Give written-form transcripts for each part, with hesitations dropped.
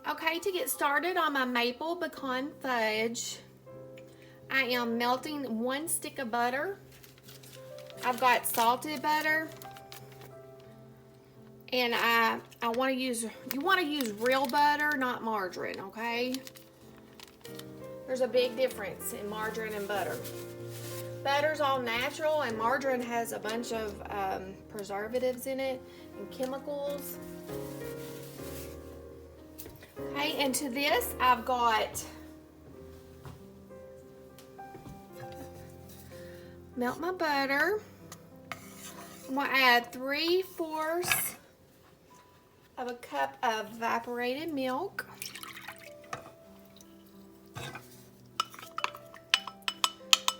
Okay, to get started on my maple pecan fudge, I am melting 1 stick of butter. I've got salted butter, and I want to use, you want to use real butter, not margarine, okay? There's a big difference in margarine and butter. Butter's all natural, and margarine has a bunch of preservatives in it and chemicals. Okay, and to this I've got melt my butter. I'm gonna add 3/4 of a cup of evaporated milk.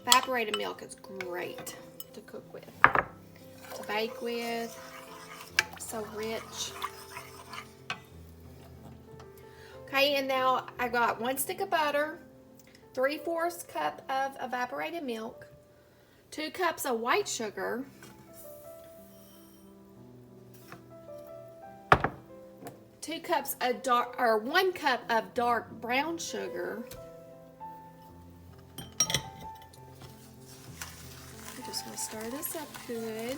Evaporated milk is great to cook with, to bake with, so rich. Okay, and now I got 1 stick of butter, 3/4 cup of evaporated milk, 2 cups of white sugar, 2 cups of dark, or 1 cup of dark brown sugar. I'm just gonna stir this up good.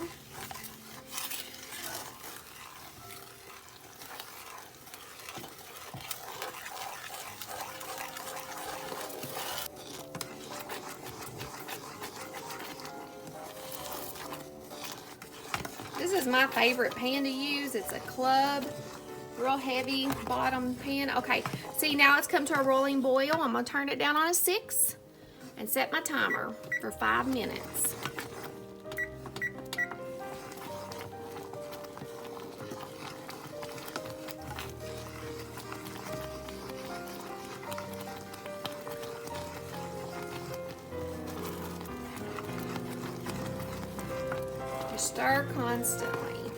This is my favorite pan to use. It's a club, real heavy bottom pan. Okay, see, now it's come to a rolling boil. I'm gonna turn it down on a 6 and set my timer for 5 minutes. Stir constantly.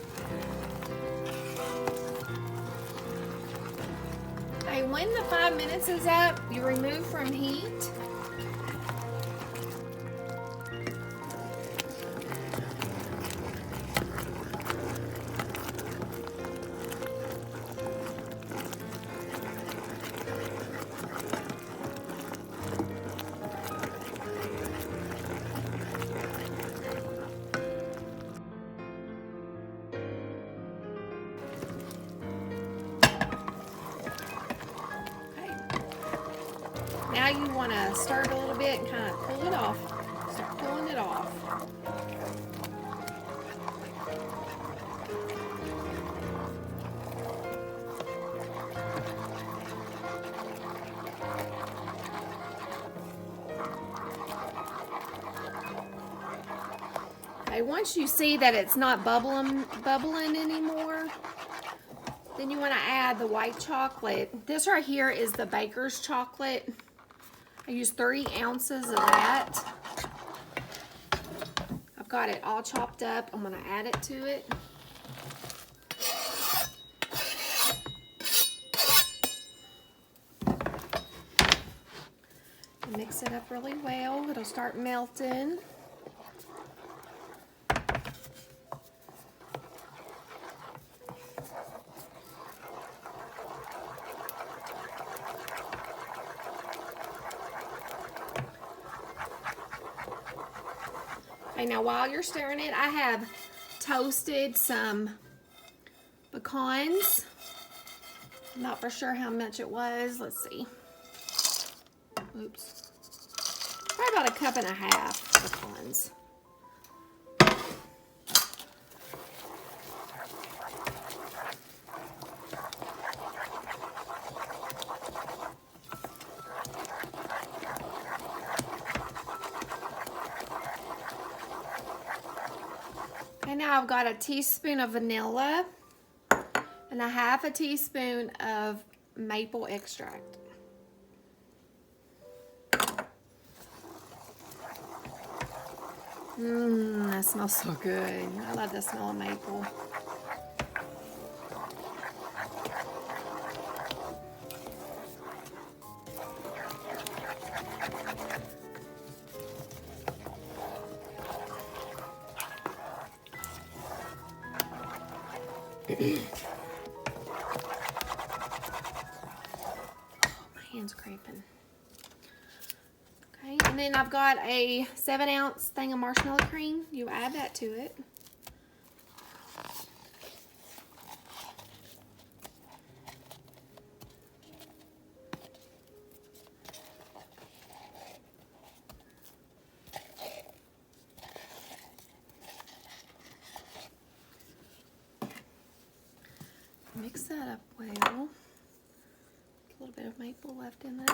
Okay, when the 5 minutes is up, you remove from heat. Now you want to stir it a little bit and kind of pull it off. Start pulling it off. Okay, once you see that it's not bubbling anymore, then you want to add the white chocolate. This right here is the baker's chocolate. I use 3 ounces of that. I've got it all chopped up. I'm going to add it to it. Mix it up really well. It'll start melting. Okay, now while you're stirring it, I have toasted some pecans. I'm not for sure how much it was. Let's see. Oops. Probably about 1.5 cups pecans. And now I've got a teaspoon of vanilla and 1/2 teaspoon of maple extract. That smells so good. I love the smell of maple. And then I've got a 7-ounce thing of marshmallow cream. You add that to it. Mix that up well. A little bit of maple left in there.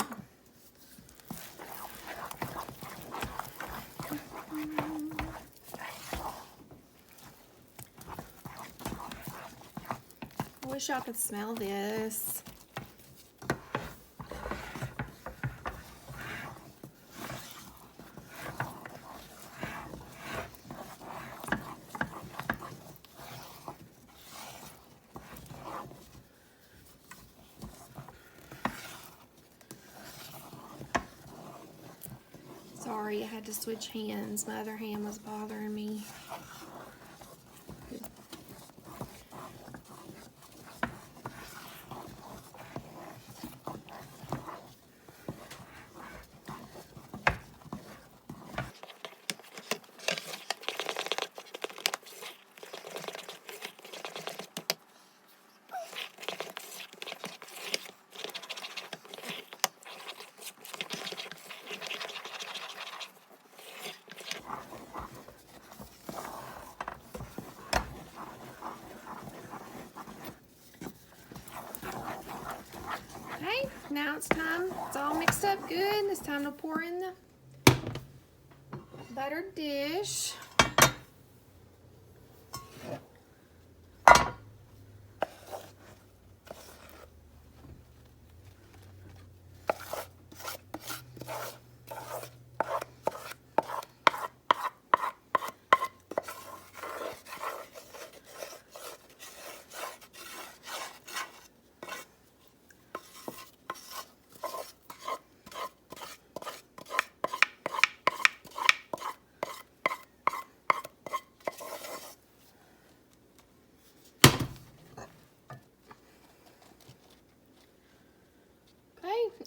I wish y'all could smell this. Sorry, I had to switch hands. My other hand was bothering me. Okay, now it's time. It's all mixed up good. It's time to pour in the buttered dish.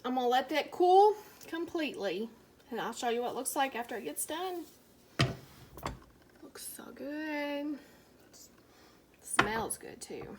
I'm gonna let that cool completely, and I'll show you what it looks like after it gets done. Looks so good. Smells good too.